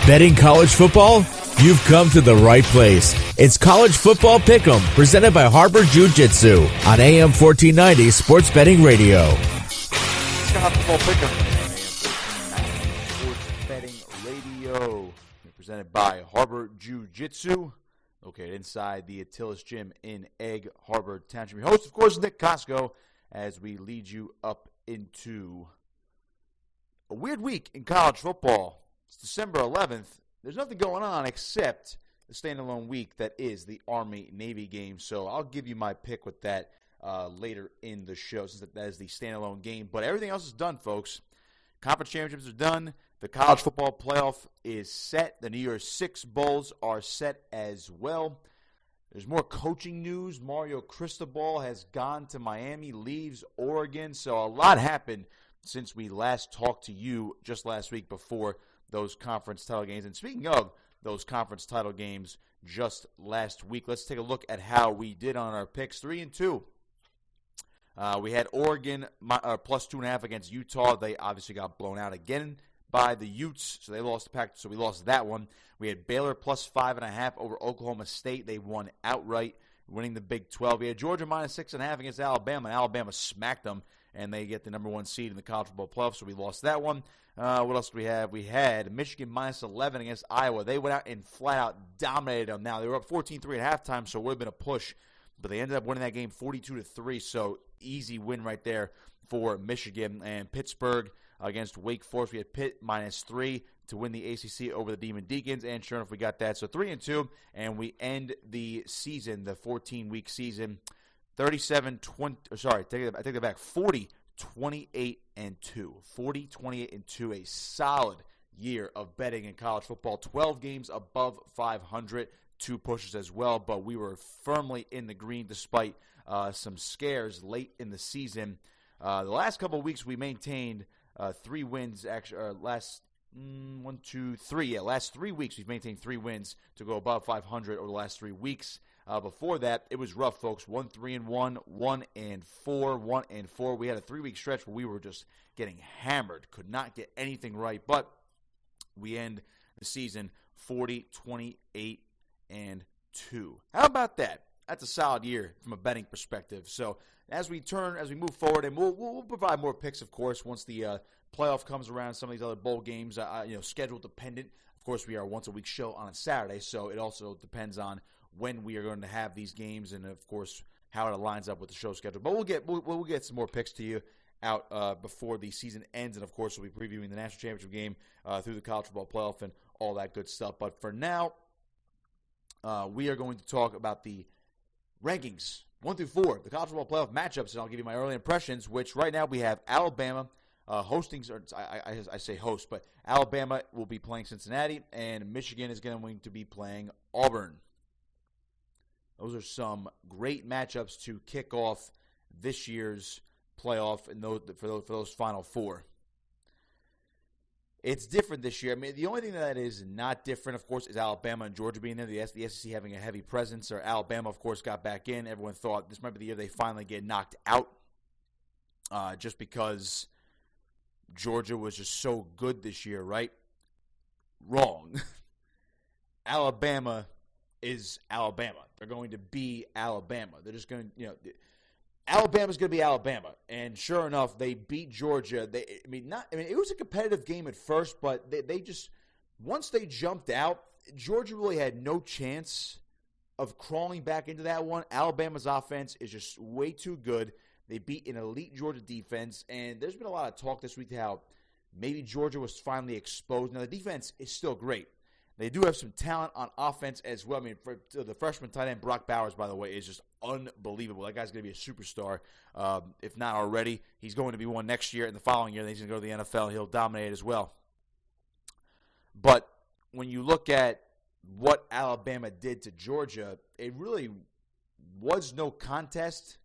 Betting college football? You've come to the right place. It's College Football Pick'em, presented by Harbor Jiu-Jitsu on AM 1490 Sports Betting Radio. College Football Pick'em, AM 1490 Sports Betting Radio, presented by Harbor Jiu-Jitsu, located inside the Attilas Gym in Egg Harbor Township. Your host, of course, Nick Kosko, as we lead you up into a weird week in college football. It's December 11th. There's nothing going on except the standalone week that is the Army-Navy game. So I'll give you my pick with that later in the show, since that is the standalone game. But everything else is done, folks. Conference championships are done. The college football playoff is set. The New Year's Six Bowls are set as well. There's more coaching news. Mario Cristobal has gone to Miami, leaves Oregon. So a lot happened since we last talked to you just last week before those conference title games. And speaking of those conference title games just last week, let's take a look at how we did on our picks. 3-2. We had Oregon plus 2.5 against Utah. They obviously got blown out again by the Utes, so they lost the pack. So we lost that one. We had Baylor plus 5.5 over Oklahoma State. They won outright, winning the Big 12. We had Georgia minus 6.5 against Alabama, and Alabama smacked them, and they get the number one seed in the college football playoff. So we lost that one. What else do we have? We had Michigan minus 11 against Iowa. They went out and flat out dominated them. Now, they were up 14-3 at halftime, so it would have been a push. But they ended up winning that game 42-3, so easy win right there for Michigan. And Pittsburgh against Wake Forest. We had Pitt minus 3 to win the ACC over the Demon Deacons, and sure enough, we got that. So 3-2, and we end the season, the 14-week season, 40-28-2. 40-28-2, a solid year of betting in college football. 12 games above 500, 2 pushes as well, but we were firmly in the green despite some scares late in the season. The last couple of weeks we maintained 3 wins. Actually, last 3 weeks we've maintained 3 wins to go above 500 over the last 3 weeks. Before that, it was rough, folks. 1-3-1, 1-4, 1-4. We had a 3-week stretch where we were just getting hammered, could not get anything right, but we end the season 40-28-2. How about that? That's a solid year from a betting perspective. So as we move forward, and we'll provide more picks, of course, once the playoff comes around. Some of these other bowl games, schedule dependent. Of course, we are a once-a-week show on a Saturday, so it also depends on when we are going to have these games, and of course how it aligns up with the show schedule. But we'll get some more picks to you out before the season ends, and of course we'll be previewing the national championship game through the college football playoff and all that good stuff. But for now, we are going to talk about the rankings 1 through 4, the college football playoff matchups, and I'll give you my early impressions. Which right now we have Alabama hosting. I say host, but Alabama will be playing Cincinnati, and Michigan is going to be playing Auburn. Those are some great matchups to kick off this year's playoff and for those Final Four. It's different this year. I mean, the only thing that is not different, of course, is Alabama and Georgia being there. The SEC having a heavy presence. Or Alabama, of course, got back in. Everyone thought this might be the year they finally get knocked out, just because Georgia was just so good this year, right? Wrong. Alabama is Alabama. They're going to be Alabama. They're just going to, Alabama's going to be Alabama. And sure enough, they beat Georgia. It was a competitive game at first, but they just, once they jumped out, Georgia really had no chance of crawling back into that one. Alabama's offense is just way too good. They beat an elite Georgia defense, and there's been a lot of talk this week how maybe Georgia was finally exposed. Now, the defense is still great. They do have some talent on offense as well. I mean, for the freshman tight end, Brock Bowers, by the way, is just unbelievable. That guy's going to be a superstar, if not already. He's going to be one next year, and the following year, then he's going to go to the NFL. He'll dominate as well. But when you look at what Alabama did to Georgia, it really was no contest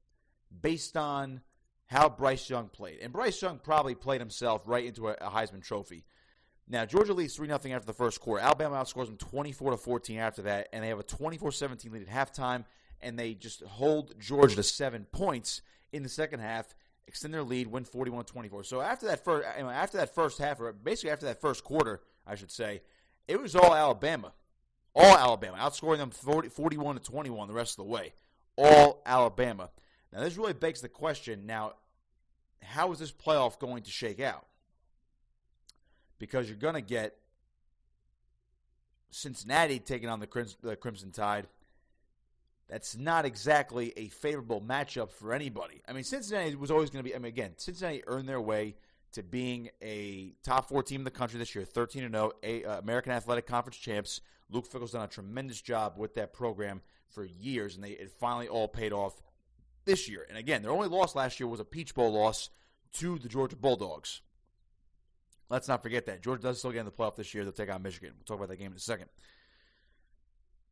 based on how Bryce Young played. And Bryce Young probably played himself right into a Heisman Trophy. Now, Georgia leads 3-0 after the first quarter. Alabama outscores them 24-14 after that, and they have a 24-17 lead at halftime, and they just hold Georgia to 7 points in the second half, extend their lead, win 41-24. So after that first half, or basically after that first quarter, I should say, It was all Alabama. All Alabama. Outscoring them 41-21 the rest of the way. All Alabama. Now, this really begs the question, now, how is this playoff going to shake out? Because you're going to get Cincinnati taking on the Crimson Tide. That's not exactly a favorable matchup for anybody. I mean, Cincinnati was always going to be, again, Cincinnati earned their way to being a top 4 team in the country this year, 13-0, American Athletic Conference champs. Luke Fickell's done a tremendous job with that program for years, and it finally all paid off this year. And again, their only loss last year was a Peach Bowl loss to the Georgia Bulldogs. Let's not forget that. Georgia does still get in the playoff this year. They'll take on Michigan. We'll talk about that game in a second.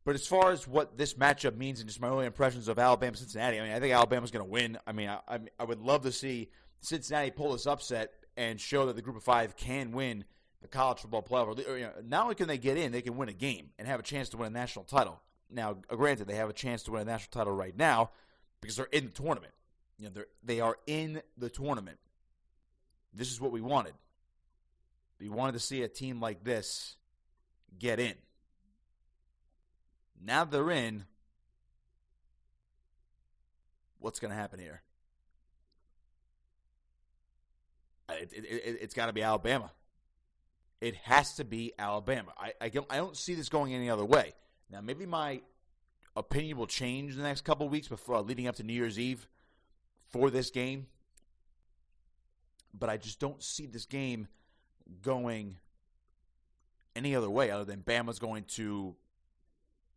But as far as what this matchup means and just my early impressions of Alabama-Cincinnati, I think Alabama's going to win. I would love to see Cincinnati pull this upset and show that the Group of 5 can win the college football playoff. Not only can they get in, they can win a game and have a chance to win a national title. Now, granted, they have a chance to win a national title right now because they're in the tournament. They are in the tournament. This is what we wanted. We wanted to see a team like this get in. Now they're in. What's going to happen here? It's got to be Alabama. It has to be Alabama. I don't see this going any other way. Now, maybe my opinion will change in the next couple of weeks before leading up to New Year's Eve for this game. But I just don't see this game going any other way other than Bama's going to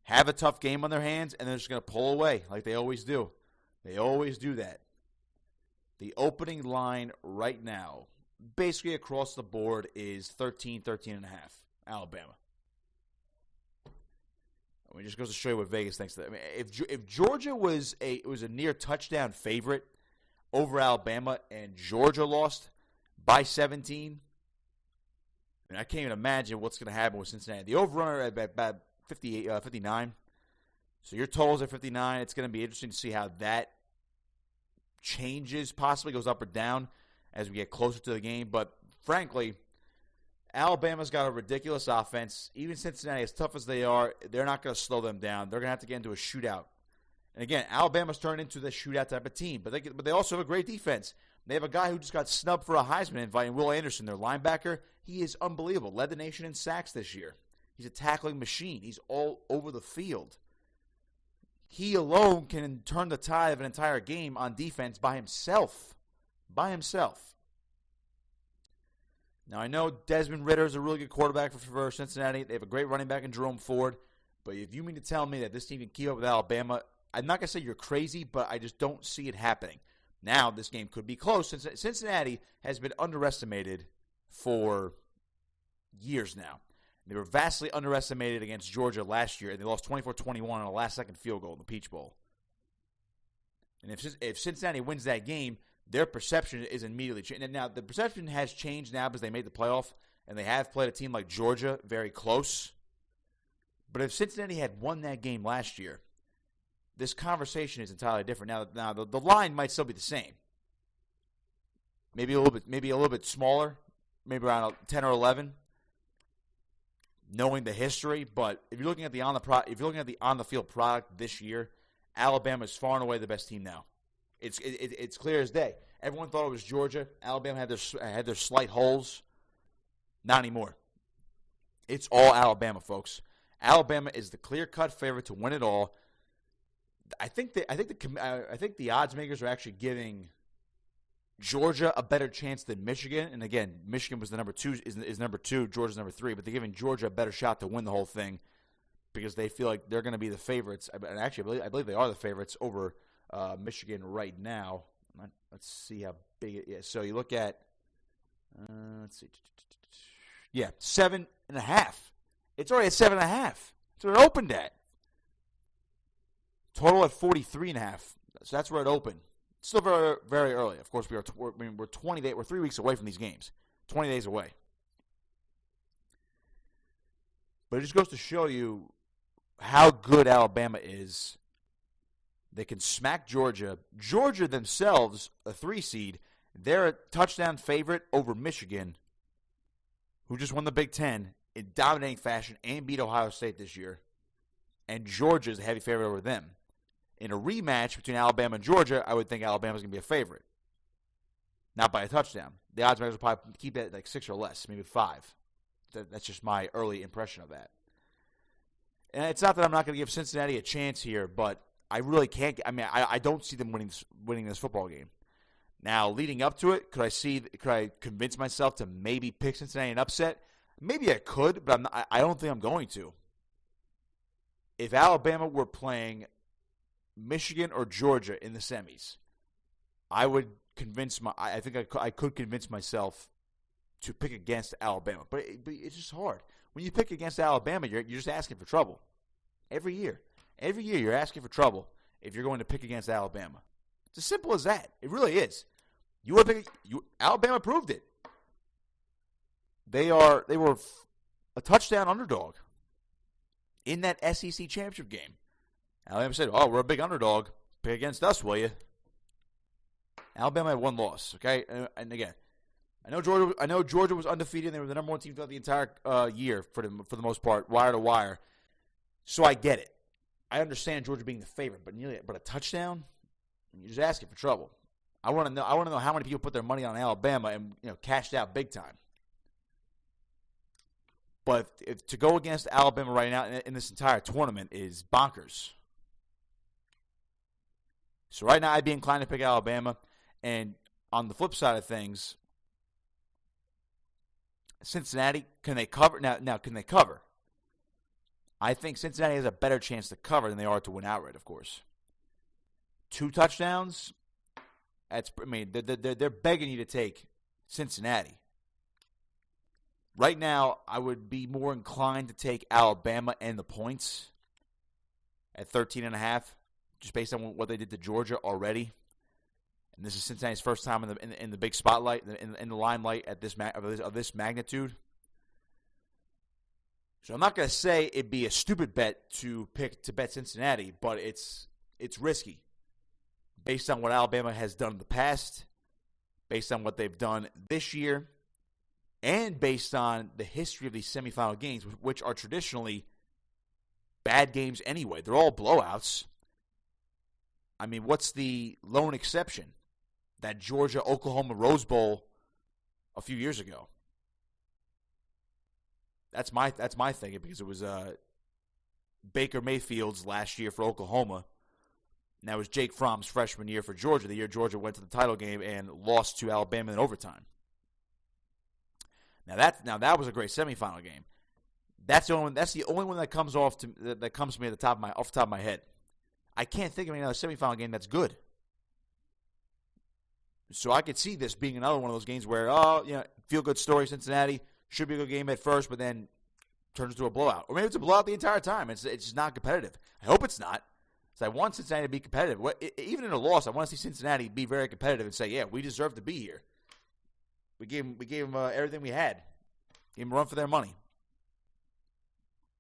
have a tough game on their hands and they're just going to pull away like they always do. They always do that. The opening line right now, basically across the board, is 13.5, Alabama. It just goes to show you what Vegas thinks. That if Georgia was a near touchdown favorite over Alabama and Georgia lost by 17, I can't even imagine what's going to happen with Cincinnati. The over-runner at about 59. So your total's at 59. It's going to be interesting to see how that changes, possibly goes up or down as we get closer to the game. But frankly, Alabama's got a ridiculous offense. Even Cincinnati, as tough as they are, they're not going to slow them down. They're going to have to get into a shootout. And again, Alabama's turned into the shootout type of team. But they also have a great defense. They have a guy who just got snubbed for a Heisman invite, Will Anderson, their linebacker. He is unbelievable. Led the nation in sacks this year. He's a tackling machine. He's all over the field. He alone can turn the tide of an entire game on defense by himself. By himself. Now, I know Desmond Ridder is a really good quarterback for Cincinnati. They have a great running back in Jerome Ford. But if you mean to tell me that this team can keep up with Alabama, I'm not going to say you're crazy, but I just don't see it happening. Now, this game could be close. Cincinnati has been underestimated for years now. They were vastly underestimated against Georgia last year, and they lost 24-21 on a last-second field goal in the Peach Bowl. And if Cincinnati wins that game, their perception is immediately changed. And now, the perception has changed now because they made the playoff, and they have played a team like Georgia very close. But if Cincinnati had won that game last year, this conversation is entirely different. Now the line might still be the same. Maybe a little bit smaller, maybe around 10 or 11. Knowing the history, but if you're looking at the on the field product this year, Alabama is far and away the best team now. It's clear as day. Everyone thought it was Georgia. Alabama had their slight holes. Not anymore. It's all Alabama, folks. Alabama is the clear-cut favorite to win it all. I think the odds makers are actually giving Georgia a better chance than Michigan. And again, Michigan was the number 2, is number 2, Georgia's number 3, but they're giving Georgia a better shot to win the whole thing because they feel like they're going to be the favorites. And actually, I believe they are the favorites over Michigan right now. Let's see how big it is. So you look at, let's see. Yeah, 7.5. It's already at 7.5. That's what it opened at. Total at 43.5. So that's where it opened. Still very, very early. Of course, we're 20 days. We're 3 weeks away from these games. 20 days away. But it just goes to show you how good Alabama is. They can smack Georgia. Georgia themselves, a 3 seed, they're a touchdown favorite over Michigan, who just won the Big Ten, in dominating fashion and beat Ohio State this year, and Georgia is a heavy favorite over them. In a rematch between Alabama and Georgia, I would think Alabama's going to be a favorite. Not by a touchdown. The odds makers will probably keep it at like 6 or less, maybe 5. That's just my early impression of that. And it's not that I'm not going to give Cincinnati a chance here, but I really can't. I mean, I don't see them winning this football game. Now, leading up to it, could I convince myself to maybe pick Cincinnati an upset? Maybe I could, but I don't think I'm going to. If Alabama were playing Michigan or Georgia in the semis, I think I could convince myself to pick against Alabama. But it's just hard. When you pick against Alabama, you're just asking for trouble. Every year you're asking for trouble if you're going to pick against Alabama. It's as simple as that. It really is. Alabama proved it. They were a touchdown underdog in that SEC championship game. Alabama said, "Oh, we're a big underdog. Pick against us, will you?" Alabama had one loss. Okay, and again, I know Georgia was undefeated. They were the number one team throughout the entire year for the most part, wire to wire. So I get it. I understand Georgia being the favorite, but a touchdown, you're just asking for trouble. I want to know how many people put their money on Alabama and cashed out big time. But to go against Alabama right now in this entire tournament is bonkers. So right now I'd be inclined to pick Alabama. And on the flip side of things, Cincinnati, can they cover? Now can they cover? I think Cincinnati has a better chance to cover than they are to win outright, of course. 2 touchdowns, they're begging you to take Cincinnati. Right now, I would be more inclined to take Alabama and the points at 13.5, just based on what they did to Georgia already. And this is Cincinnati's first time in the big spotlight, in the limelight of this magnitude. So I'm not going to say it'd be a stupid bet to bet Cincinnati, but it's risky based on what Alabama has done in the past, based on what they've done this year, and based on the history of these semifinal games, which are traditionally bad games anyway. They're all blowouts. I mean, what's the lone exception? That Georgia-Oklahoma Rose Bowl a few years ago. That's my thinking, because it was Baker Mayfield's last year for Oklahoma. And that was Jake Fromm's freshman year for Georgia, the year Georgia went to the title game and lost to Alabama in overtime. Now that was a great semifinal game. That's the only one that comes to me off the top of my head. I can't think of any other semifinal game that's good. So I could see this being another one of those games where, feel good story, Cincinnati, should be a good game at first, but then turns into a blowout. Or maybe it's a blowout the entire time. It's just not competitive. I hope it's not. So I want Cincinnati to be competitive. Even in a loss, I want to see Cincinnati be very competitive and say, yeah, we deserve to be here. We gave them everything we had. Gave them a run for their money.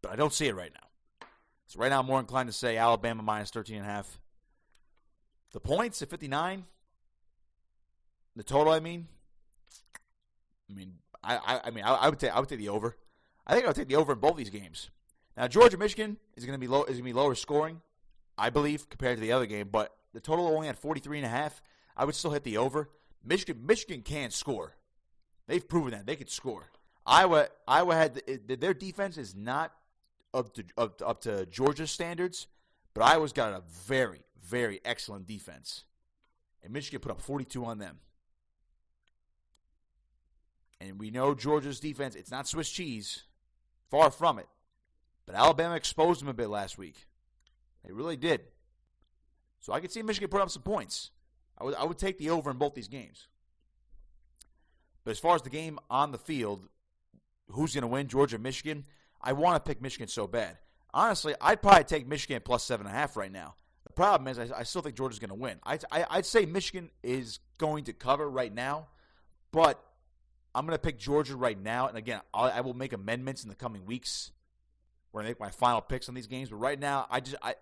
But I don't see it right now. So right now I'm more inclined to say Alabama minus 13.5. The points at 59. The total, I would take the over. I think I would take the over in both these games. Now, Georgia Michigan is going to be lower scoring, I believe, compared to the other game. But the total only at 43.5. I would still hit the over. Michigan can score. They've proven that they can score. Iowa had their defense is not up to Georgia's standards, but Iowa's got a very, very excellent defense, and Michigan put up 42 on them. And we know Georgia's defense, it's not Swiss cheese. Far from it. But Alabama exposed them a bit last week. They really did. So I could see Michigan put up some points. I would take the over in both these games. But as far as the game on the field, who's going to win, Georgia or Michigan? I want to pick Michigan so bad. Honestly, I'd probably take Michigan plus 7.5 right now. The problem is I still think Georgia's going to win. I'd say Michigan is going to cover right now, but I'm going to pick Georgia right now. And again, I will make amendments in the coming weeks where I make my final picks on these games. But right now,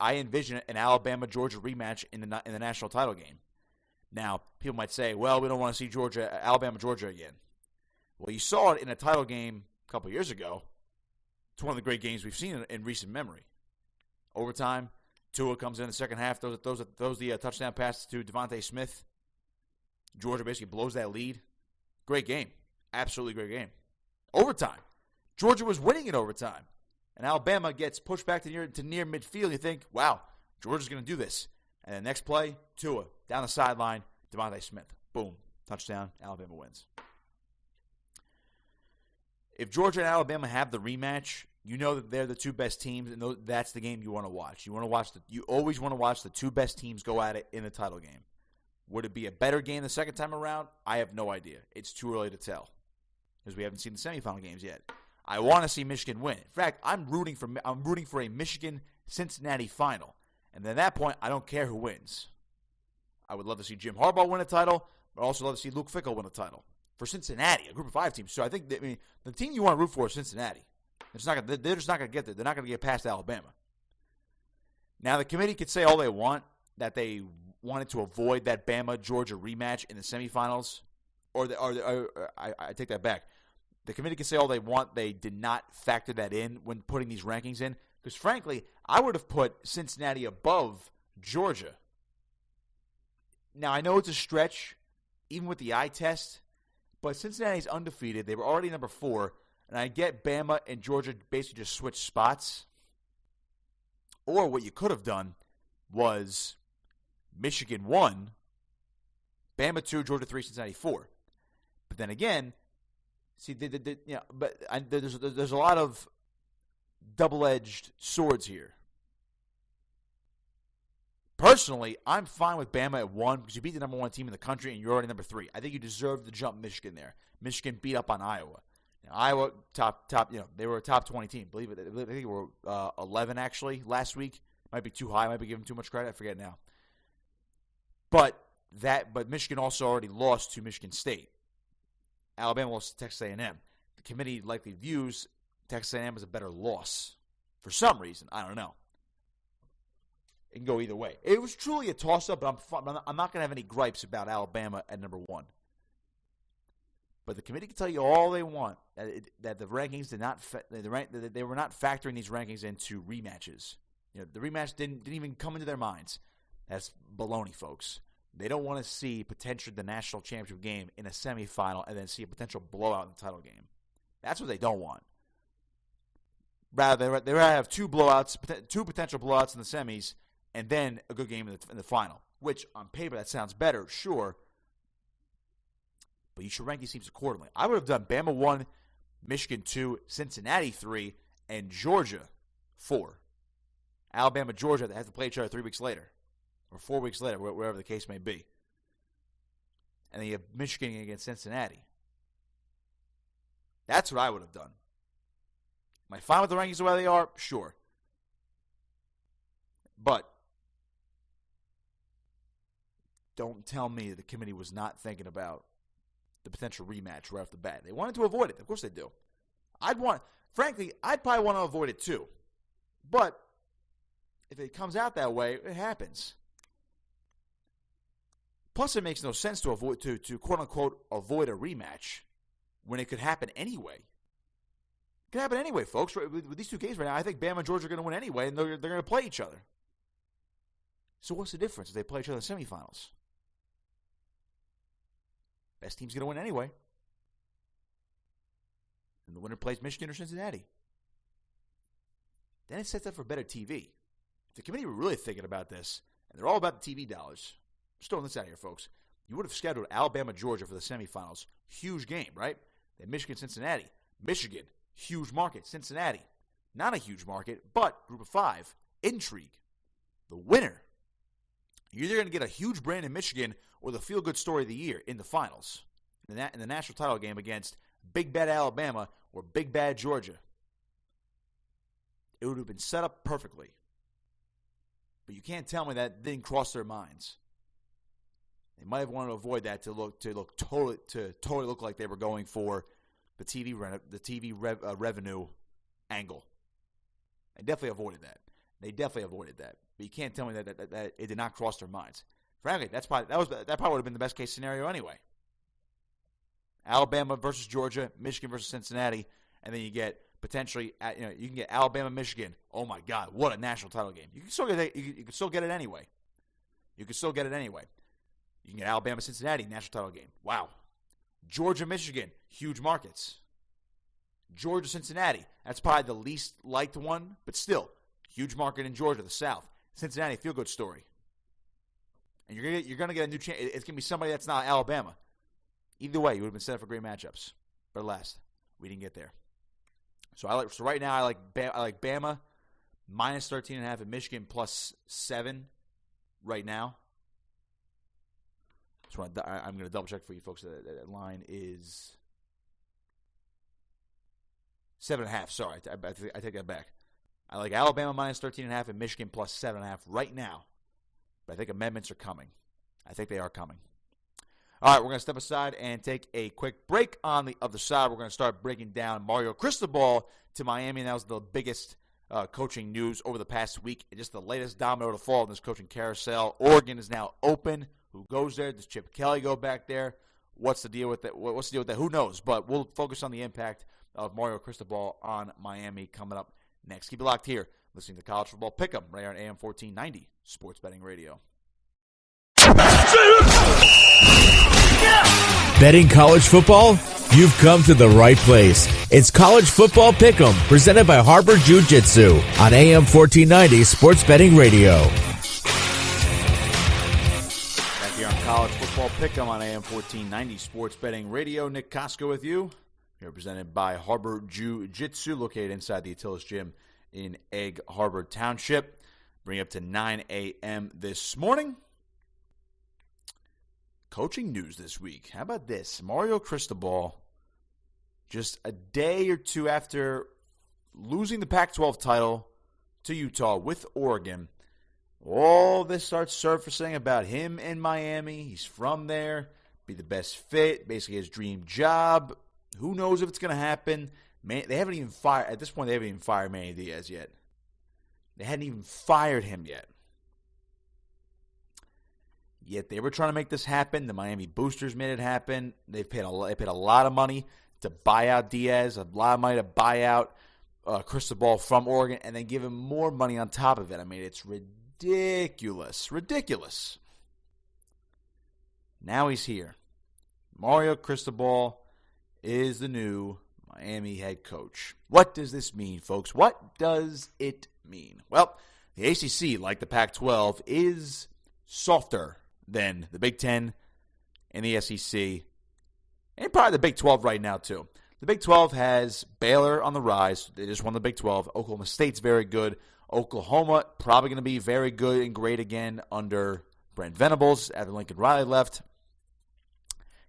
I envision an Alabama-Georgia rematch in the national title game. Now, people might say, well, we don't want to see Alabama-Georgia again. Well, you saw it in a title game a couple years ago. It's one of the great games we've seen in recent memory. Overtime, Tua comes in the second half, throws the touchdown pass to Devontae Smith. Georgia basically blows that lead. Great game. Absolutely great game. Overtime. Georgia was winning in overtime. And Alabama gets pushed back to near midfield. You think, wow, Georgia's going to do this. And the next play, Tua, down the sideline, Devontae Smith. Boom. Touchdown. Alabama wins. If Georgia and Alabama have the rematch, you know that they're the two best teams, and that's the game you want to watch. You always want to watch the two best teams go at it in the title game. Would it be a better game the second time around? I have no idea. It's too early to tell because we haven't seen the semifinal games yet. I want to see Michigan win. In fact, I'm rooting for a Michigan-Cincinnati final, and at that point, I don't care who wins. I would love to see Jim Harbaugh win a title, but I'd also love to see Luke Fickell win a title for Cincinnati, a Group of 5 team. So I think the team you want to root for is Cincinnati. They're just not going to get there. They're not going to get past Alabama. Now, the committee could say all they want, that they wanted to avoid that Bama-Georgia rematch in the semifinals. I take that back. The committee can say all they want. They did not factor that in when putting these rankings in. Because, frankly, I would have put Cincinnati above Georgia. Now, I know it's a stretch, even with the eye test. But Cincinnati's undefeated. They were already number 4. And I get Bama and Georgia basically just switch spots. Or what you could have done was Michigan 1, Bama 2, Georgia 3, Cincinnati 4. But then again, see, there's a lot of double-edged swords here. Personally, I'm fine with Bama at 1 because you beat the number 1 team in the country and you're already number 3. I think you deserve to jump Michigan there. Michigan beat up on Iowa. Now, Iowa top, they were a top 20 team. I think they were 11 actually last week. Might be too high. Might be giving too much credit. I forget now. But Michigan also already lost to Michigan State. Alabama lost to Texas A&M. The committee likely views Texas A&M as a better loss for some reason. I don't know. It can go either way. It was truly a toss-up, but I'm not going to have any gripes about Alabama at number 1. But the committee can tell you all they want that the rankings did not they were not factoring these rankings into rematches. The rematch didn't even come into their minds. That's baloney, folks. They don't want to see potentially the national championship game in a semifinal and then see a potential blowout in the title game. That's what they don't want. Rather, they rather have two potential blowouts in the semis, and then a good game in the final. Which on paper that sounds better, sure. But you should rank these teams accordingly. I would have done Bama 1, Michigan 2, Cincinnati 3, and Georgia 4. Alabama, Georgia have to play each other 3 weeks later. Or 4 weeks later, wherever the case may be. And then you have Michigan against Cincinnati. That's what I would have done. Am I fine with the rankings the way they are? Sure. But don't tell me the committee was not thinking about the potential rematch right off the bat. They wanted to avoid it. Of course they do. Frankly, I'd probably want to avoid it too. But if it comes out that way, it happens. Plus, it makes no sense to quote unquote avoid a rematch when it could happen anyway. It could happen anyway, folks. With these two games right now, I think Bama and Georgia are going to win anyway, and they're going to play each other. So what's the difference if they play each other in the semifinals? Best team's going to win anyway. And the winner plays Michigan or Cincinnati. Then it sets up for better TV. If the committee were really thinking about this, and they're all about the TV dollars, just throwing this out here, folks, you would have scheduled Alabama-Georgia for the semifinals. Huge game, right? Then Michigan-Cincinnati. Michigan, huge market. Cincinnati, not a huge market, but Group of 5. Intrigue. The winner. You're either going to get a huge brand in Michigan or the feel-good story of the year in the finals. In the national title game against Big Bad Alabama or Big Bad Georgia. It would have been set up perfectly. But you can't tell me that didn't cross their minds. They might have wanted to avoid that to totally look like they were going for the TV revenue angle. They definitely avoided that. But you can't tell me that it did not cross their minds. Frankly, that probably would have been the best case scenario anyway. Alabama versus Georgia, Michigan versus Cincinnati, and then you get potentially, you can get Alabama, Michigan. Oh my God, what a national title game! You can still get it. You can still get it anyway. You can still get it anyway. You can get Alabama, Cincinnati, national title game. Wow. Georgia, Michigan, huge markets. Georgia, Cincinnati, that's probably the least liked one, but still, huge market in Georgia, the South. Cincinnati, feel-good story. And you're gonna get a new chance. It's gonna be somebody that's not Alabama. Either way, you would have been set up for great matchups. But alas, we didn't get there. So right now I like Bama minus 13.5 and Michigan plus 7 right now. I'm going to double check for you folks. That line is 7.5. Sorry, I take that back. I like Alabama minus 13.5 and Michigan plus 7.5 right now. But I think amendments are coming. I think they are coming. All right, we're going to step aside and take a quick break. On the other side, we're going to start breaking down Mario Cristobal to Miami, and that was the biggest coaching news over the past week. Just the latest domino to fall in this coaching carousel. Oregon is now open. Who goes there? Does Chip Kelly go back there? What's the deal with that? What's the deal with that? Who knows? But we'll focus on the impact of Mario Cristobal on Miami coming up next. Keep it locked here. Listening to College Football Pick'em right here on AM 1490 Sports Betting Radio. Betting college football? You've come to the right place. It's College Football Pick'em, presented by Harbor Jiu-Jitsu on AM 1490 Sports Betting Radio. Back here on College Football Pick'em on AM 1490 Sports Betting Radio. Nick Kosko with you. Here presented by Harbor Jiu-Jitsu, located inside the Attilas Gym in Egg Harbor Township. Bring up to 9 a.m. this morning. Coaching news this week. How about this? Mario Cristobal, just a day or two after losing the Pac-12 title to Utah with Oregon, all this starts surfacing about him in Miami. He's from there, be the best fit, basically his dream job. Who knows if it's going to happen? They haven't even fired, at this point, they haven't even fired Manny Diaz yet. They hadn't even fired him yet. Yet they were trying to make this happen. The Miami boosters made it happen. They paid a lot of money to buy out Diaz, a lot of money to buy out Cristobal from Oregon, and then give him more money on top of it. I mean, it's ridiculous. Ridiculous. Now he's here. Mario Cristobal is the new Miami head coach. What does this mean, folks? What does it mean? Well, the ACC, like the Pac-12, is softer than the Big Ten and the SEC, and probably the Big 12 right now, too. The Big 12 has Baylor on the rise. They just won the Big 12. Oklahoma State's very good. Oklahoma probably going to be very good and great again under Brent Venables after Lincoln Riley left.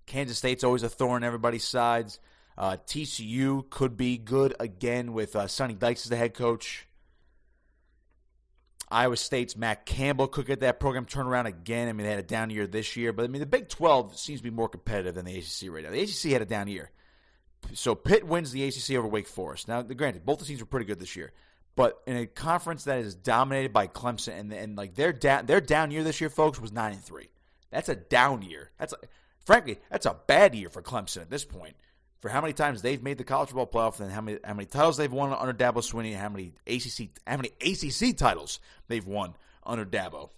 Kansas State's always a thorn in everybody's sides. TCU could be good again with Sonny Dykes as the head coach. Iowa State's Matt Campbell could get that program turned around again. I mean, they had a down year this year. But, I mean, the Big 12 seems to be more competitive than the ACC right now. The ACC had a down year. So Pitt wins the ACC over Wake Forest. Now, granted, both the teams were pretty good this year. But in a conference that is dominated by Clemson, and like their down year this year, folks, was 9-3. That's a down year. Frankly, that's a bad year for Clemson at this point. For how many times they've made the college football playoff, and how many titles they've won under Dabo Swinney, and how many ACC titles they've won under Dabo.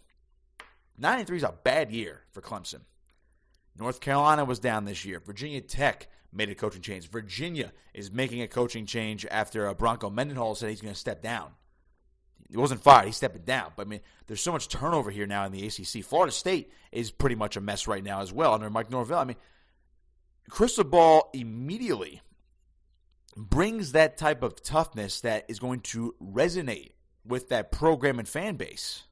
9-3 is a bad year for Clemson. North Carolina was down this year. Virginia Tech made a coaching change. Virginia is making a coaching change after Bronco Mendenhall said he's going to step down. He wasn't fired. He stepped down. But, I mean, there's so much turnover here now in the ACC. Florida State is pretty much a mess right now as well under Mike Norvell. I mean, Cristobal immediately brings that type of toughness that is going to resonate with that program and fan base.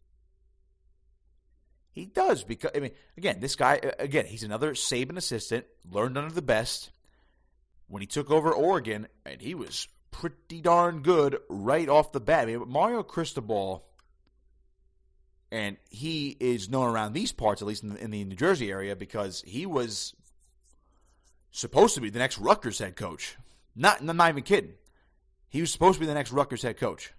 He does because, I mean, again, this guy, he's another Saban assistant, learned under the best. When he took over Oregon, and he was pretty darn good right off the bat. I mean, Mario Cristobal, and he is known around these parts, at least in the New Jersey area, because he was supposed to be the next Rutgers head coach. I'm not even kidding. He was supposed to be the next Rutgers head coach.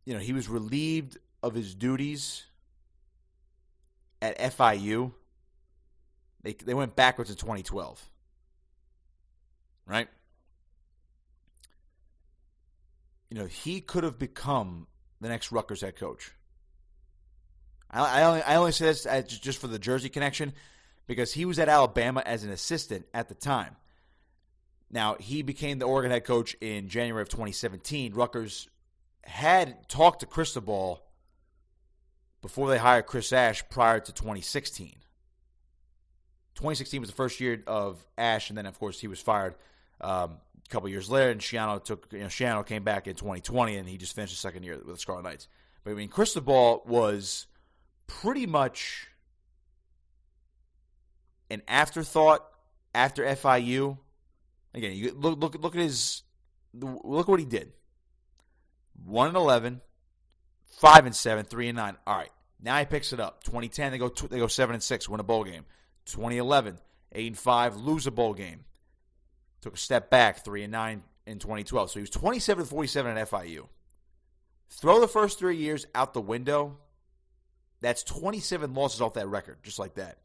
You know, he was relieved of his duties at FIU. They went backwards in 2012. right? He could have become the next Rutgers head coach. I only say this just for the Jersey connection because he was at Alabama as an assistant at the time. Now, he became the Oregon head coach in January of 2017. Rutgers had talked to Cristobal before they hired Chris Ash prior to 2016. 2016 was the first year of Ash, and then, of course, he was fired a couple years later, and Shiano came back in 2020, and he just finished the second year with the Scarlet Knights. But, I mean, Cristobal was pretty much an afterthought after FIU. Again, you look at what he did. 1-11, 5-7, 3-9. All right, now he picks it up. 2010, they go 7-6, win a bowl game. 2011, 8-5, lose a bowl game. Took a step back, 3-9 in 2012. So he was 27-47 at FIU. Throw the first 3 years out the window. That's 27 losses off that record, just like that.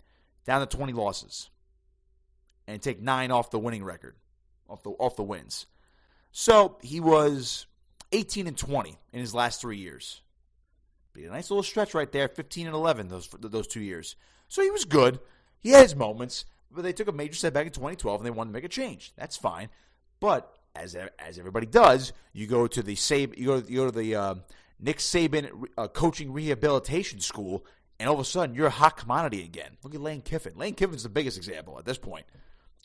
Down to 20 losses. And take 9 off the winning record, off the wins. So he was 18-20 in his last 3 years. But a nice little stretch right there, 15-11 those 2 years. So he was good. He had his moments, but they took a major step back in 2012 and they wanted to make a change. That's fine. But as everybody does, you go to the Nick Saban coaching rehabilitation school, and all of a sudden you're a hot commodity again. Look at Lane Kiffin. Lane Kiffin's the biggest example at this point.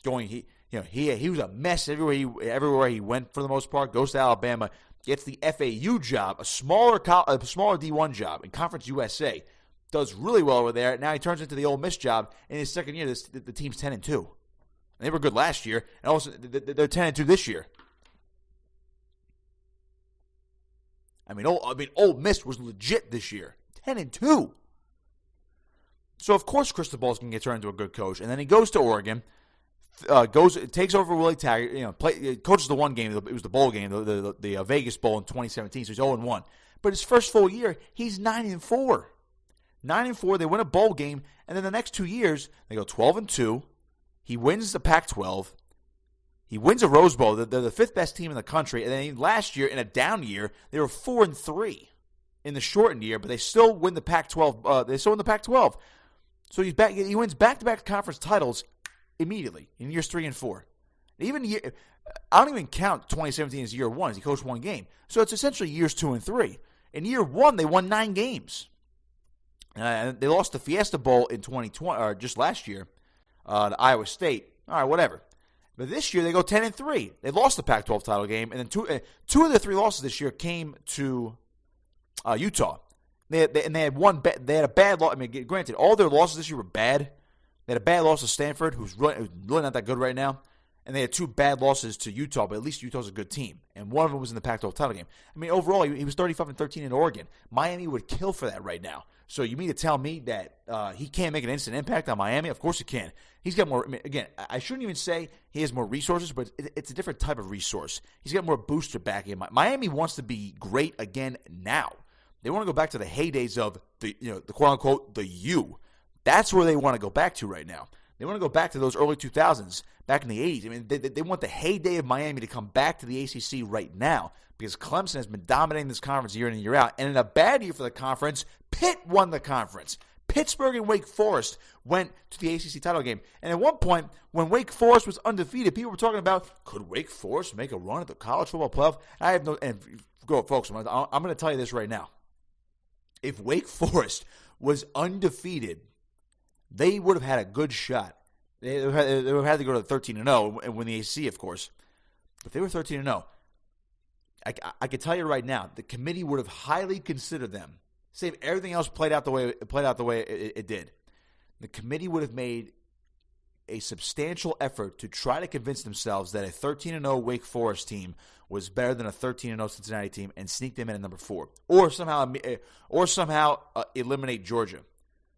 He was a mess everywhere he went for the most part. Goes to Alabama, gets the FAU job, a smaller D1 job in Conference USA. Does really well over there. Now he turns into the Ole Miss job. In his second year, the team's 10-2. They were good last year, and also they're 10-2 this year. I mean, Ole Miss was legit this year, 10-2. So of course, Cristobal's going to get turned into a good coach, and then he goes to Oregon, takes over Willie Taggart. Coaches the one game. It was the bowl game, the Vegas Bowl in 2017. So he's 0-1. But his first full year, he's 9-4. 9-4. They win a bowl game, and then the next 2 years they go 12-2. He wins the Pac-12. He wins a Rose Bowl. They're the fifth best team in the country. And then last year, in a down year, they were 4-3 in the shortened year, but they still win the Pac-12. So he's back. He wins back-to-back conference titles immediately in years 3 and 4. I don't even count 2017 as year 1, as he coached one game. So it's essentially years 2 and 3. In year 1, they won 9 games. They lost the Fiesta Bowl in 2020, or just last year, to Iowa State. All right, whatever. But this year they go 10-3. They lost the Pac-12 title game, and then two of the 3 losses this year came to Utah. They had a bad loss. I mean, granted, all their losses this year were bad. They had a bad loss to Stanford, who's really not that good right now, and they had 2 bad losses to Utah. But at least Utah's a good team, and one of them was in the Pac-12 title game. I mean, overall, he was 35-13 in Oregon. Miami would kill for that right now. So you mean to tell me that he can't make an instant impact on Miami? Of course he can. He's got more. I mean, again, I shouldn't even say he has more resources, but it's a different type of resource. He's got more booster backing him. Miami wants to be great again now. They want to go back to the heydays of the quote unquote the U. That's where they want to go back to right now. They want to go back to those early 2000s, back in the 80s. I mean, they want the heyday of Miami to come back to the ACC right now because Clemson has been dominating this conference year in and year out. And in a bad year for the conference, Pitt won the conference. Pittsburgh and Wake Forest went to the ACC title game. And at one point, when Wake Forest was undefeated, people were talking about, could Wake Forest make a run at the college football playoff? Folks, I'm going to tell you this right now. If Wake Forest was undefeated, they would have had a good shot. They would have had to go to 13-0 and win the ACC, of course. But they were 13-0. I can tell you right now, the committee would have highly considered them. Say if everything else played out the way it did, the committee would have made a substantial effort to try to convince themselves that a 13-0 Wake Forest team was better than a 13-0 Cincinnati team and sneak them in at number 4, or somehow eliminate Georgia.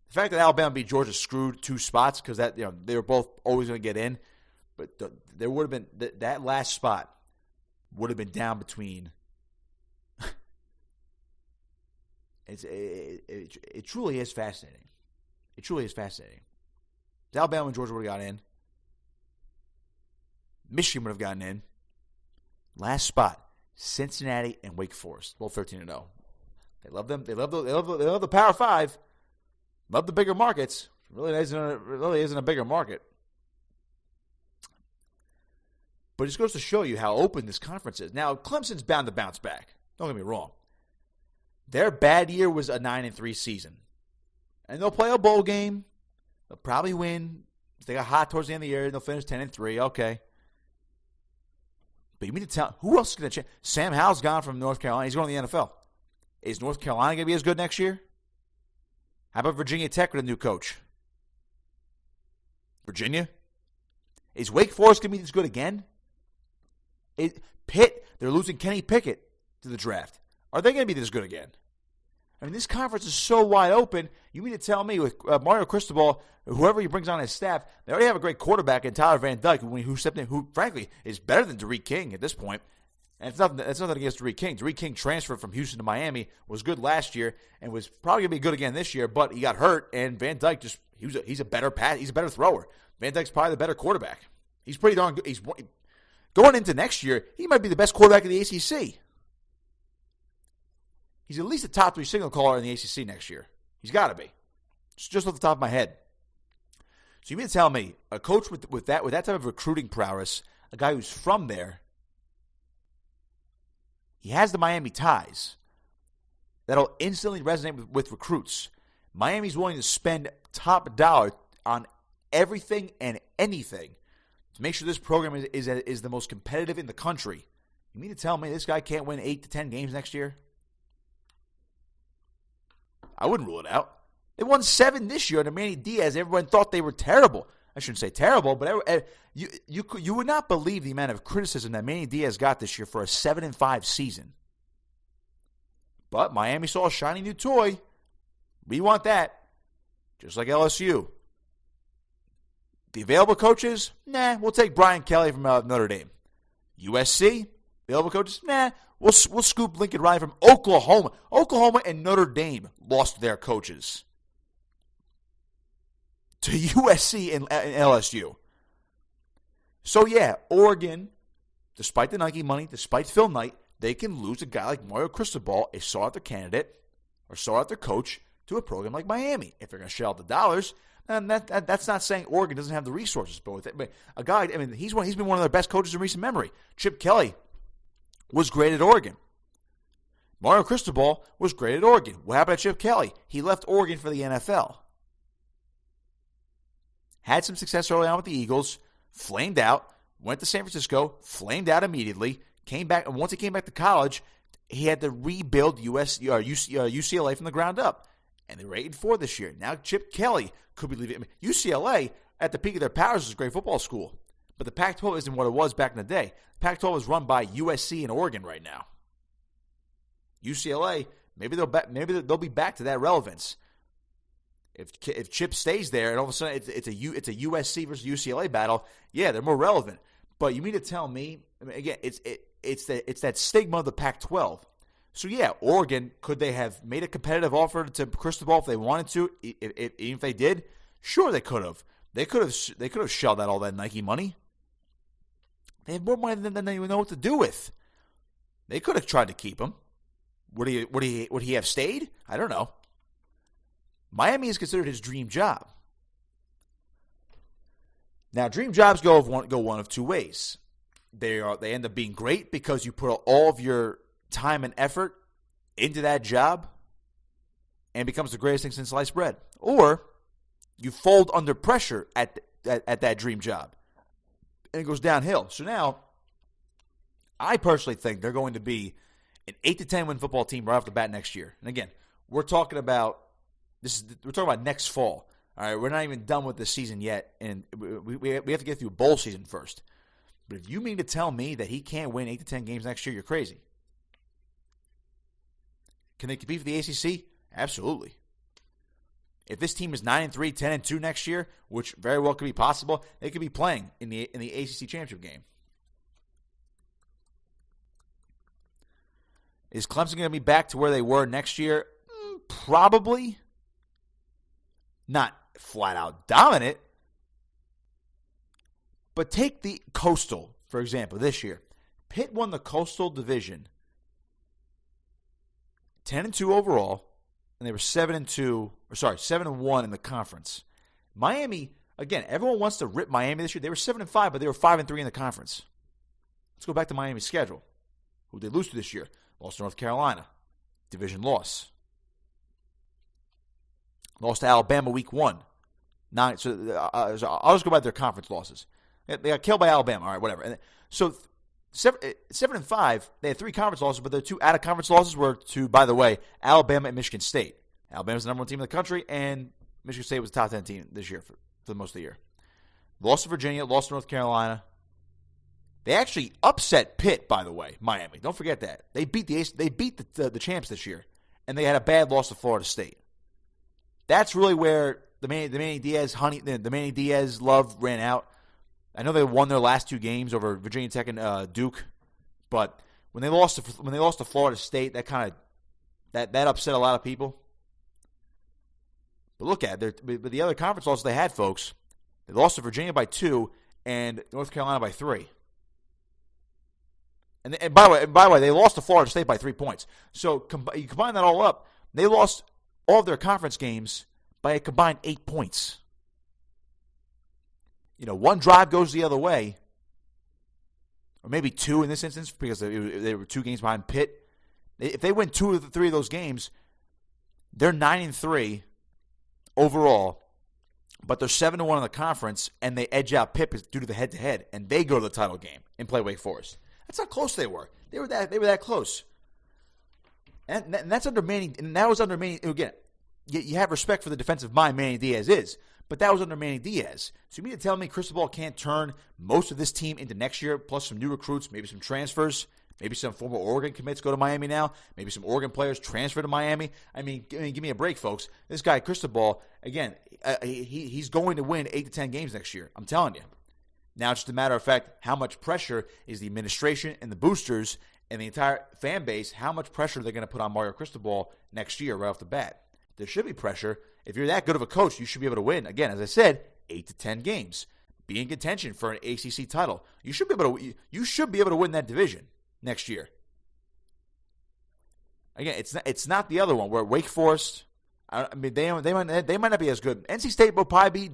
The fact that Alabama beat Georgia screwed 2 spots because they were both always going to get in, but there would have been that last spot would have been down between. It truly is fascinating. It truly is fascinating. If Alabama and Georgia would have got in, Michigan would have gotten in. Last spot, Cincinnati and Wake Forest, both 13-0. They love them. They love the Power Five. Love the bigger markets. Really isn't a bigger market. But it just goes to show you how open this conference is. Now, Clemson's bound to bounce back. Don't get me wrong. Their bad year was a 9-3 season. And they'll play a bowl game. They'll probably win. If they got hot towards the end of the year, they'll finish 10-3. Okay. But you mean to tell who else is going to change? Sam Howell's gone from North Carolina. He's going to the NFL. Is North Carolina going to be as good next year? How about Virginia Tech with a new coach? Virginia? Is Wake Forest going to be this good again? Pitt, they're losing Kenny Pickett to the draft. Are they going to be this good again? I mean, this conference is so wide open. You mean to tell me with Mario Cristobal, whoever he brings on his staff, they already have a great quarterback in Tyler Van Dyke, who stepped in, who frankly is better than Derek King at this point. And it's nothing against Derek King. Derek King transferred from Houston to Miami, was good last year, and was probably going to be good again this year. But he got hurt, and Van Dyke he's a better thrower. Van Dyke's probably the better quarterback. He's pretty darn good. He's going into next year. He might be the best quarterback in the ACC. He's at least a top 3 signal caller in the ACC next year. He's got to be. It's just off the top of my head. So you mean to tell me a coach with that type of recruiting prowess, a guy who's from there, he has the Miami ties. That'll instantly resonate with recruits. Miami's willing to spend top dollar on everything and anything to make sure this program is the most competitive in the country. You mean to tell me this guy can't win 8 to 10 games next year? I wouldn't rule it out. They won 7 this year under Manny Diaz. Everyone thought they were terrible. I shouldn't say terrible, but you would not believe the amount of criticism that Manny Diaz got this year for a 7-5 season. But Miami saw a shiny new toy. We want that. Just like LSU. The available coaches? Nah, we'll take Brian Kelly from Notre Dame. USC? Available coaches? Nah, we'll scoop Lincoln Riley from Oklahoma. Oklahoma and Notre Dame lost their coaches to USC and LSU. So, yeah, Oregon, despite the Nike money, despite Phil Knight, they can lose a guy like Mario Cristobal, a sought-after candidate or sought-after coach, to a program like Miami. If they're going to shell out the dollars, then that's not saying Oregon doesn't have the resources. But with it, a guy, I mean, he's been one of their best coaches in recent memory. Chip Kelly was great at Oregon. Mario Cristobal was great at Oregon. What happened to Chip Kelly? He left Oregon for the NFL. Had some success early on with the Eagles, flamed out, went to San Francisco, flamed out immediately, came back, and once he came back to college, he had to rebuild UCLA from the ground up. And they were 8-4 this year. Now Chip Kelly could be leaving. I mean, UCLA, at the peak of their powers, is a great football school. But the Pac-12 isn't what it was back in the day. The Pac-12 is run by USC and Oregon right now. UCLA, maybe they'll be back to that relevance. If Chip stays there and all of a sudden it's a USC versus UCLA battle, yeah, they're more relevant. But you mean to tell me, I mean, again, it's that stigma of the Pac-12. So yeah, Oregon, could they have made a competitive offer to Cristobal if they wanted to? Even if they did, sure they could have. They could have shelled out all that Nike money. They have more money than they even know what to do with. They could have tried to keep him. Would he have stayed? I don't know. Miami is considered his dream job. Now, dream jobs go one of two ways. They end up being great because you put all of your time and effort into that job and it becomes the greatest thing since sliced bread. Or you fold under pressure at that dream job and it goes downhill. So now, I personally think they're going to be an 8-10 win football team right off the bat next year. And again, we're talking about next fall. All right, we're not even done with the season yet, and we have to get through bowl season first. But if you mean to tell me that he can't win 8-10 games next year, you're crazy. Can they compete for the ACC? Absolutely. If this team is 9-3, 10-2 next year, which very well could be possible, they could be playing in the ACC championship game. Is Clemson going to be back to where they were next year? Probably. Not flat out dominant. But take the Coastal For example, this year, Pitt won the Coastal Division 10-2 overall, and they were 7-1 in the conference. Miami, again, everyone wants to rip Miami this year. They were 7-5, but they were 5-3 in the conference. Let's go back to Miami's schedule. Who did they lose to this year? Lost to North Carolina. Division loss. Lost to Alabama week 1. I'll just go by their conference losses. They got killed by Alabama. All right, whatever. And so 7-5, they had 3 conference losses, but their 2 out-of-conference losses were to, by the way, Alabama and Michigan State. Alabama's the number 1 team in the country, and Michigan State was the top 10 team this year for the most of the year. Lost to Virginia, lost to North Carolina. They actually upset Pitt, by the way, Miami. Don't forget that. They beat the champs this year, and they had a bad loss to Florida State. That's really where the Manny Diaz love ran out. I know they won their last 2 games over Virginia Tech and Duke, but when they lost to Florida State, that upset a lot of people. But look at it, but the other conference losses they had, folks, they lost to Virginia by 2 and North Carolina by 3. And by the way, they lost to Florida State by 3 points. So you combine that all up, they lost all of their conference games by a combined 8 points. One drive goes the other way, or maybe 2 in this instance, because they were 2 games behind Pitt. If they win 2 of the 3 of those games, they're 9-3 overall, but they're 7-1 in the conference, and they edge out Pitt due to the head-to-head, and they go to the title game and play Wake Forest. That's how close they were. They were that close, and that's under Manny. And that was under Manny. Again, you have respect for the defensive mind Manny Diaz is, but that was under Manny Diaz. So you mean to tell me Cristobal can't turn most of this team into next year, plus some new recruits, maybe some transfers, maybe some former Oregon commits go to Miami now, maybe some Oregon players transfer to Miami? I mean, give me a break, folks. This guy Cristobal, again, he's going to win 8 to 10 games next year. I'm telling you. Now it's just a matter of fact, how much pressure is the administration and the boosters and the entire fan base, how much pressure they're going to put on Mario Cristobal next year right off the bat. There should be pressure. If you're that good of a coach, you should be able to win. Again, as I said, 8 to 10 games. Be in contention for an ACC title. You should be able to win that division next year. Again, it's not the other one where Wake Forest. I mean, they might not be as good. NC State will probably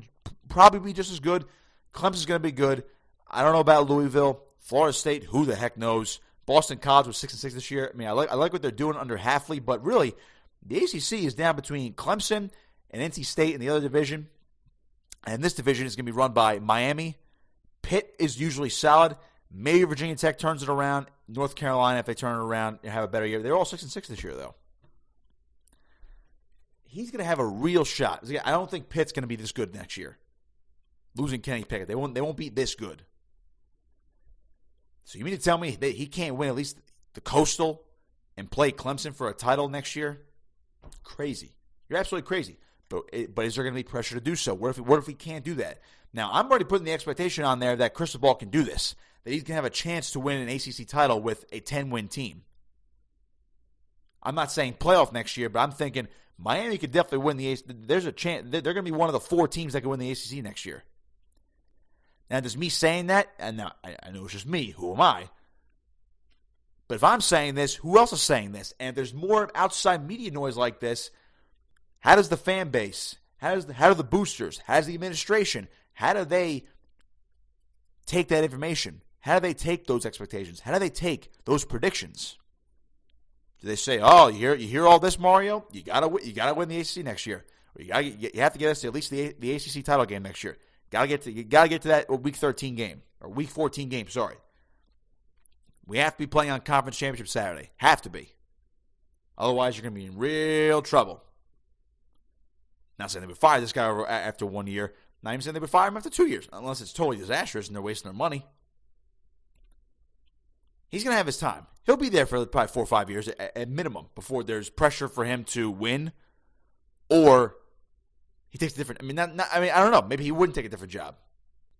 be just as good. Clemson's going to be good. I don't know about Louisville. Florida State, who the heck knows? Boston College was 6-6 this year. I mean, I like what they're doing under Hafley, but really, the ACC is down between Clemson and NC State in the other division. And this division is going to be run by Miami. Pitt is usually solid. Maybe Virginia Tech turns it around. North Carolina, if they turn it around and have a better year. They're all 6-6 this year, though. He's going to have a real shot. I don't think Pitt's going to be this good next year. Losing Kenny Pickett. They won't be this good. So you mean to tell me that he can't win at least the Coastal and play Clemson for a title next year? Crazy. You're absolutely crazy. But is there going to be pressure to do so? What if he can't do that? Now, I'm already putting the expectation on there that Cristobal can do this, that he's going to have a chance to win an ACC title with a 10-win team. I'm not saying playoff next year, but I'm thinking Miami could definitely win the ACC. There's a chance. They're going to be one of the 4 teams that can win the ACC next year. Now, does me saying that, and now I know it's just me, who am I? But if I'm saying this, who else is saying this? And if there's more outside media noise like this, how does the fan base, how do the boosters, how does the administration, how do they take that information? How do they take those expectations? How do they take those predictions? Do they say, "Oh, you hear all this, Mario? You gotta win the ACC next year, or you have to get us to at least the ACC title game next year. You gotta get to that week 13 game or week 14 game. Sorry, we have to be playing on Conference Championship Saturday. Have to be, otherwise you're gonna be in real trouble." Not saying they would fire this guy after 1 year. Not even saying they would fire him after 2 years, unless it's totally disastrous and they're wasting their money. He's going to have his time. He'll be there for probably 4 or 5 years at minimum before there's pressure for him to win, or he takes a different. I don't know. Maybe he wouldn't take a different job,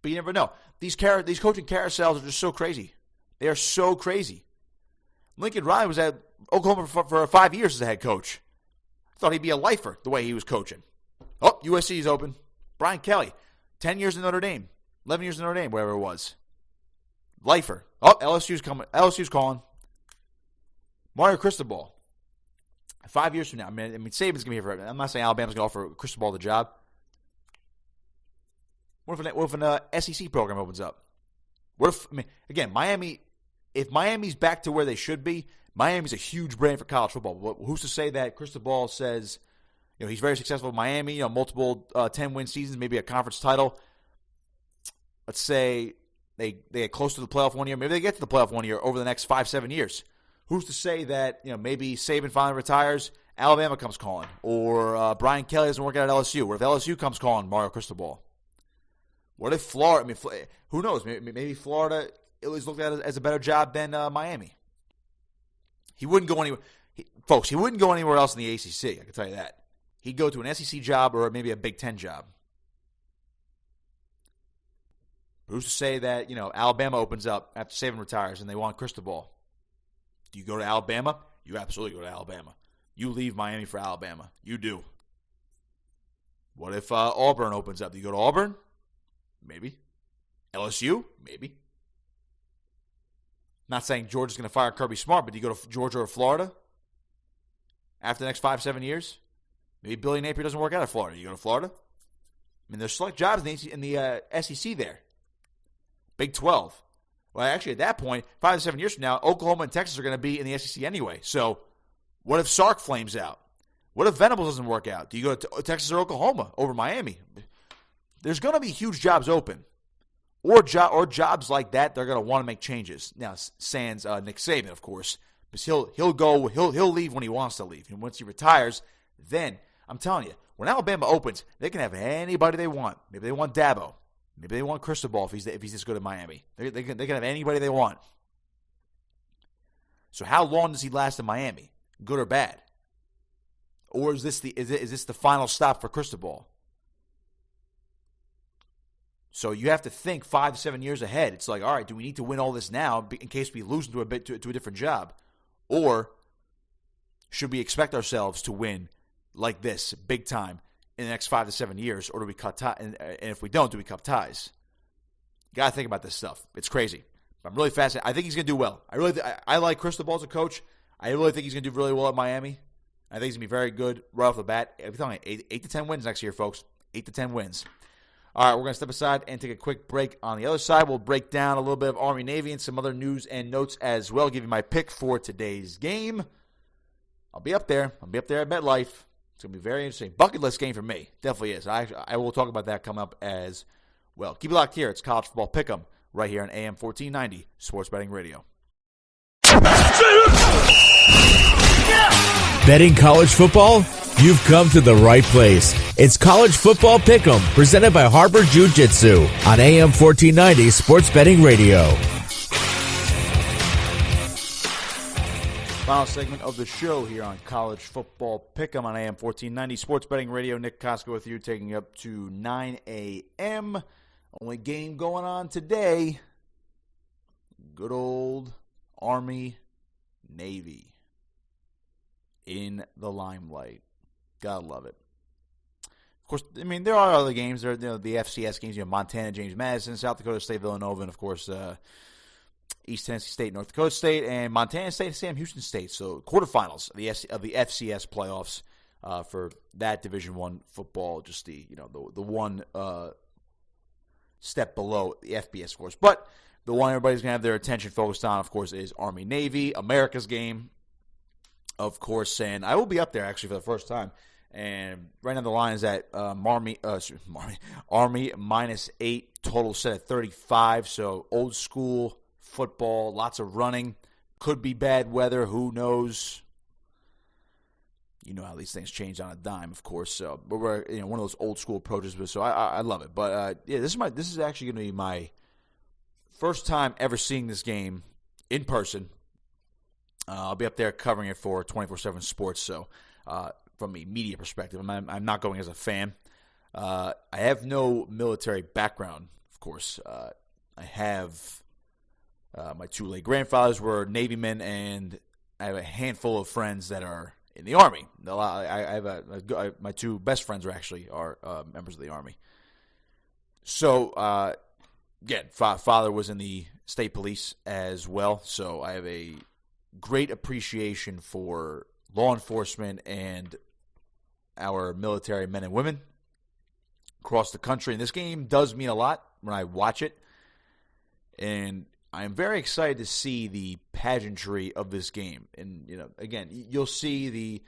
but you never know. These coaching carousels are just so crazy. They are so crazy. Lincoln Riley was at Oklahoma for 5 years as a head coach. Thought he'd be a lifer the way he was coaching. Oh, USC is open. Brian Kelly, 10 years in Notre Dame, 11 years in Notre Dame, wherever it was. Lifer. Oh, LSU's coming. LSU's calling. Mario Cristobal. 5 years from now. I mean Saban's going to be here forever. I'm not saying Alabama's going to offer Cristobal the job. What if an SEC program opens up? What if, again, Miami, if Miami's back to where they should be, Miami's a huge brand for college football. But who's to say that Cristobal says, he's very successful in Miami, multiple 10-win seasons, maybe a conference title. Let's say they get close to the playoff one year. Maybe they get to the playoff one year over the next 5-7 years. Who's to say that, maybe Saban finally retires, Alabama comes calling, or Brian Kelly doesn't work out at LSU, or if LSU comes calling Mario Cristobal? What if Florida, who knows, maybe Florida is looked at as a better job than Miami. He wouldn't go anywhere. Folks, he wouldn't go anywhere else in the ACC, I can tell you that. He'd go to an SEC job or maybe a Big Ten job. Who's to say that, Alabama opens up after Saban retires and they want Cristobal? Do you go to Alabama? You absolutely go to Alabama. You leave Miami for Alabama. You do. What if Auburn opens up? Do you go to Auburn? Maybe. LSU? Maybe. Not saying Georgia's going to fire Kirby Smart, but do you go to Georgia or Florida after the next 5-7 years? Maybe Billy Napier doesn't work out at Florida. You go to Florida? There's select jobs in the SEC there. Big 12. Well, actually, at that point, 5 to 7 years from now, Oklahoma and Texas are going to be in the SEC anyway. So, what if Sark flames out? What if Venables doesn't work out? Do you go to Texas or Oklahoma over Miami? There's going to be huge jobs open. Or jobs like that, they're going to want to make changes. Now, sans Nick Saban, of course. Because he'll leave when he wants to leave. And once he retires, then, I'm telling you, when Alabama opens, they can have anybody they want. Maybe they want Dabo. Maybe they want Cristobal if he's this good at Miami. They can have anybody they want. So how long does he last in Miami? Good or bad? Or is this the final stop for Cristobal? So you have to think 5 to 7 years ahead. It's like, all right, do we need to win all this now in case we lose to a different job? Or should we expect ourselves to win like this, big time, in the next 5 to 7 years? Or do we cut ties? And if we don't, do we cut ties? You got to think about this stuff. It's crazy. I'm really fascinated. I think he's going to do well. I like Cristobal as a coach. I really think he's going to do really well at Miami. I think he's going to be very good right off the bat. I'm telling you, 8 to 10 wins next year, folks. 8 to 10 wins. All right, we're going to step aside and take a quick break. On the other side, we'll break down a little bit of Army-Navy and some other news and notes as well. Give you my pick for today's game. I'll be up there. I'll be up there at MetLife. It's going to be very interesting. Bucket list game for me. Definitely is. I will talk about that coming up as well. Keep it locked here. It's College Football Pick'em right here on AM 1490 Sports Betting Radio. Betting college football? You've come to the right place. It's College Football Pick'em, presented by Harbor Jiu-Jitsu on AM 1490 Sports Betting Radio. Final segment of the show here on College Football Pick'em on AM 1490 Sports Betting Radio. Nick Kosko with you, taking up to 9 a.m. Only game going on today. Good old Army-Navy in the limelight. Gotta love it. Of course, there are other games. There are the FCS games. Montana, James Madison, South Dakota State, Villanova, and of course, East Tennessee State, North Dakota State, and Montana State and Sam Houston State. So quarterfinals of the FCS playoffs for that Division I football. Just the one step below the FBS, of course. But the one everybody's gonna have their attention focused on, of course, is Army Navy, America's game, of course. And I will be up there actually for the first time. And right now the line is at Army -8, total set at 35. So old school football, lots of running. Could be bad weather. Who knows? You know how these things change on a dime, of course. So, but we're one of those old school approaches. So I love it. But this is actually going to be my first time ever seeing this game in person. I'll be up there covering it for 24/7 Sports. So from a media perspective, I'm not going as a fan. I have no military background, of course. I have my two late grandfathers were Navy men, and I have a handful of friends that are in the Army. I have my two best friends are members of the Army. So again, father was in the state police as well, so I have a great appreciation for law enforcement and our military men and women across the country. And this game does mean a lot when I watch it. And I'm very excited to see the pageantry of this game. And, again, you'll see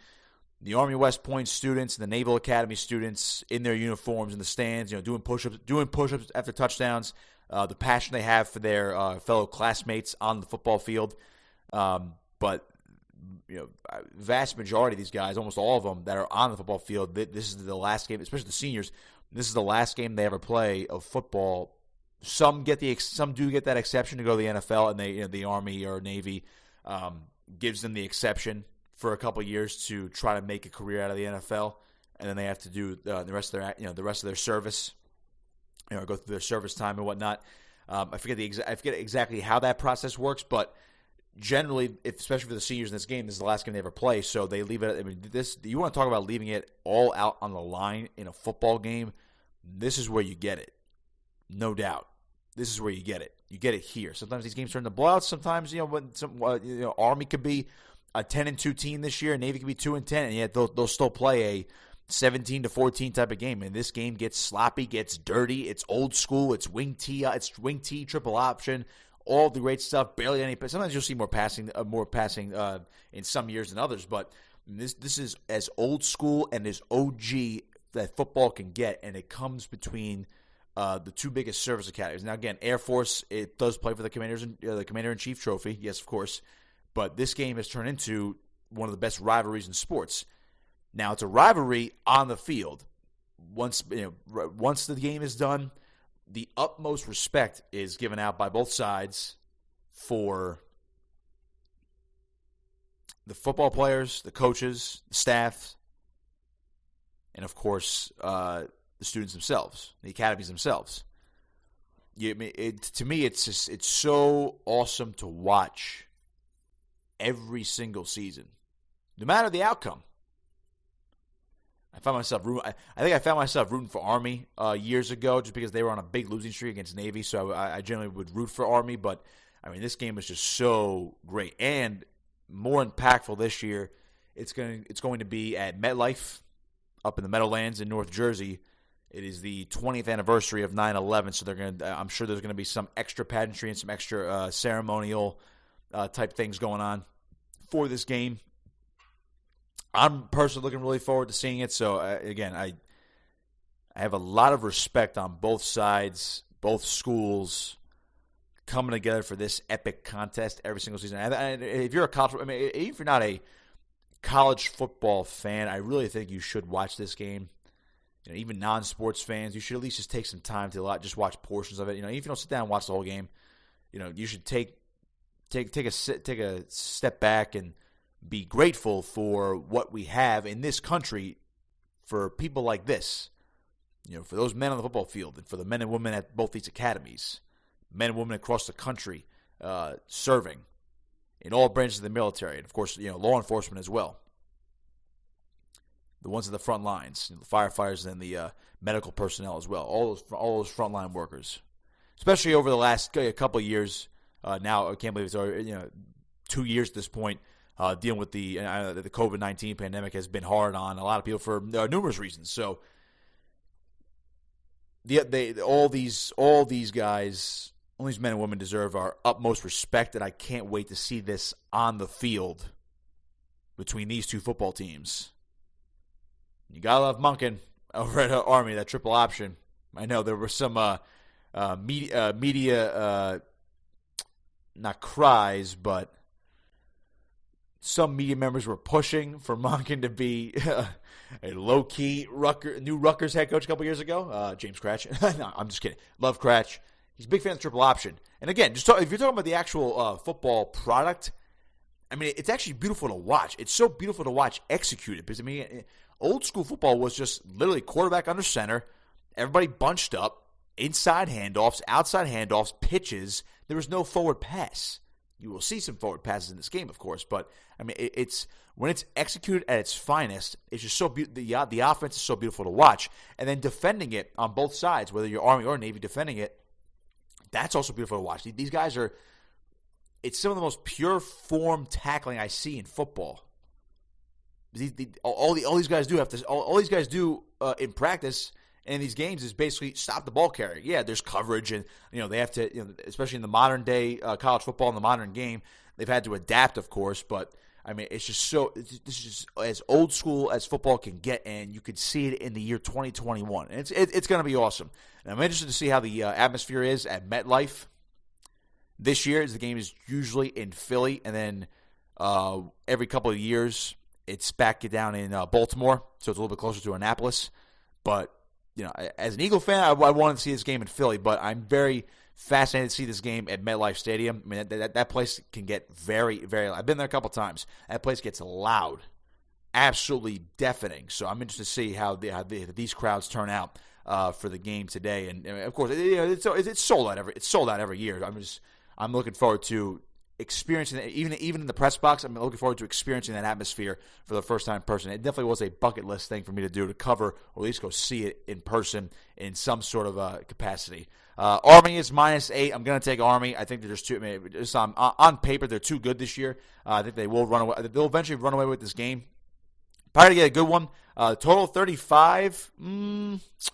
the Army West Point students and the Naval Academy students in their uniforms in the stands, doing push-ups after touchdowns, the passion they have for their fellow classmates on the football field. But vast majority of these guys, almost all of them that are on the football field, this is the last game, especially the seniors. This is the last game they ever play of football. Some do get that exception to go to the NFL, and the Army or Navy gives them the exception for a couple of years to try to make a career out of the NFL, and then they have to do the rest of their service, go through their service time and whatnot. I forget exactly how that process works, but generally, especially for the seniors in this game, this is the last game they ever play, so they leave it. I mean, you want to talk about leaving it all out on the line in a football game? This is where you get it, no doubt. This is where you get it. You get it here. Sometimes these games turn into blowouts. Sometimes Army could be a 10-2 team this year, Navy could be 2-10, and yet they'll still play a 17-14 type of game. And this game gets sloppy, gets dirty. It's old school. It's wing T, triple option. All the great stuff, barely any. Sometimes you'll see more passing in some years than others, but this is as old school and as OG that football can get, and it comes between the two biggest service academies. Now, again, Air Force, it does play for the Commander-in-Chief trophy, yes, of course, but this game has turned into one of the best rivalries in sports. Now, it's a rivalry on the field. Once the game is done, the utmost respect is given out by both sides for the football players, the coaches, the staff, and, of course, the students themselves, the academies themselves. To me, it's so awesome to watch every single season, no matter the outcome. I think I found myself rooting for Army years ago just because they were on a big losing streak against Navy, so I generally would root for Army. But, I mean, this game was just so great. And more impactful this year, it's going to be at MetLife up in the Meadowlands in North Jersey. It is the 20th anniversary of 9/11, so I'm sure there's going to be some extra pageantry and some extra ceremonial type things going on for this game. I'm personally looking really forward to seeing it. So, again, I have a lot of respect on both sides, both schools coming together for this epic contest every single season. And if you're even if you're not a college football fan, I really think you should watch this game. Even non-sports fans, you should at least just take some time to just watch portions of it. Even if you don't sit down and watch the whole game, you should take a step back and be grateful for what we have in this country for people like this. For those men on the football field and for the men and women at both these academies, men and women across the country serving in all branches of the military, and of course, law enforcement as well. The ones at the front lines, the firefighters and the medical personnel as well. All those frontline workers, especially over the last couple of years. Now I can't believe it's already 2 years at this point. Dealing with the COVID-19 pandemic has been hard on a lot of people for numerous reasons. So, all these guys, all these men and women deserve our utmost respect, and I can't wait to see this on the field between these two football teams. You gotta love Monken over at Army, that triple option. I know there were some media not cries, but some media members were pushing for Monken to be a low-key new Rutgers head coach a couple years ago. James Cratch. No, I'm just kidding. Love Cratch. He's a big fan of the triple option. And again, if you're talking about the actual football product, I mean, it's actually beautiful to watch. It's so beautiful to watch executed because, old school football was just literally quarterback under center, everybody bunched up, inside handoffs, outside handoffs, pitches. There was no forward pass. You will see some forward passes in this game, of course, but it's when it's executed at its finest, it's just so the offense is so beautiful to watch, and then defending it on both sides, whether you're Army or Navy, defending it, that's also beautiful to watch. These guys are, it's some of the most pure form tackling I see in football. All these guys do in practice and in these games is basically stop the ball carrier. Yeah, there's coverage, and they have to, especially in the modern day college football, in the modern game, they've had to adapt, of course. But I mean, this is just as old school as football can get, and you could see it in the year 2021. And it's going to be awesome. And I'm interested to see how the atmosphere is at MetLife this year, as the game is usually in Philly, and then every couple of years it's back down in Baltimore, so it's a little bit closer to Annapolis. But as an Eagle fan, I wanted to see this game in Philly, but I'm very fascinated to see this game at MetLife Stadium. I mean, that place can get very, very loud. I've been there a couple times. That place gets loud, absolutely deafening. So I'm interested to see how these crowds turn out for the game today. And of course, it's sold out every year. I'm looking forward to experiencing it, even in the press box. I'm looking forward to experiencing that atmosphere for the first time in person. It definitely was a bucket list thing for me to do, to cover or at least go see it in person in some sort of capacity. Army is -8. I'm going to take Army. I think they're just too. I mean, just on paper, they're too good this year. I think they will run away. They'll eventually run away with this game. Probably to get a good one. Total 35. Let's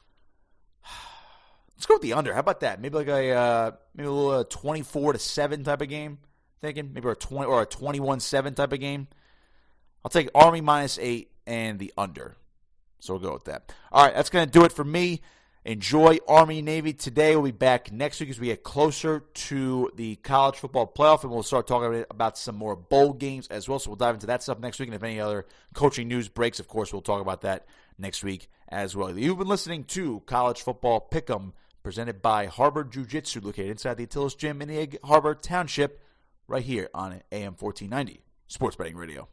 go with the under. How about that? Maybe like a little 24-7 type of game. Thinking maybe a 21-7 type of game. I'll take Army -8 and the under. So we'll go with that. All right, that's going to do it for me. Enjoy Army-Navy today. We'll be back next week as we get closer to the college football playoff, and we'll start talking about some more bowl games as well. So we'll dive into that stuff next week. And if any other coaching news breaks, of course, we'll talk about that next week as well. You've been listening to College Football Pick'em, presented by Harbor Jiu-Jitsu, located inside the Attilas Gym in Egg Harbor Township, right here on AM 1490 Sports Betting Radio.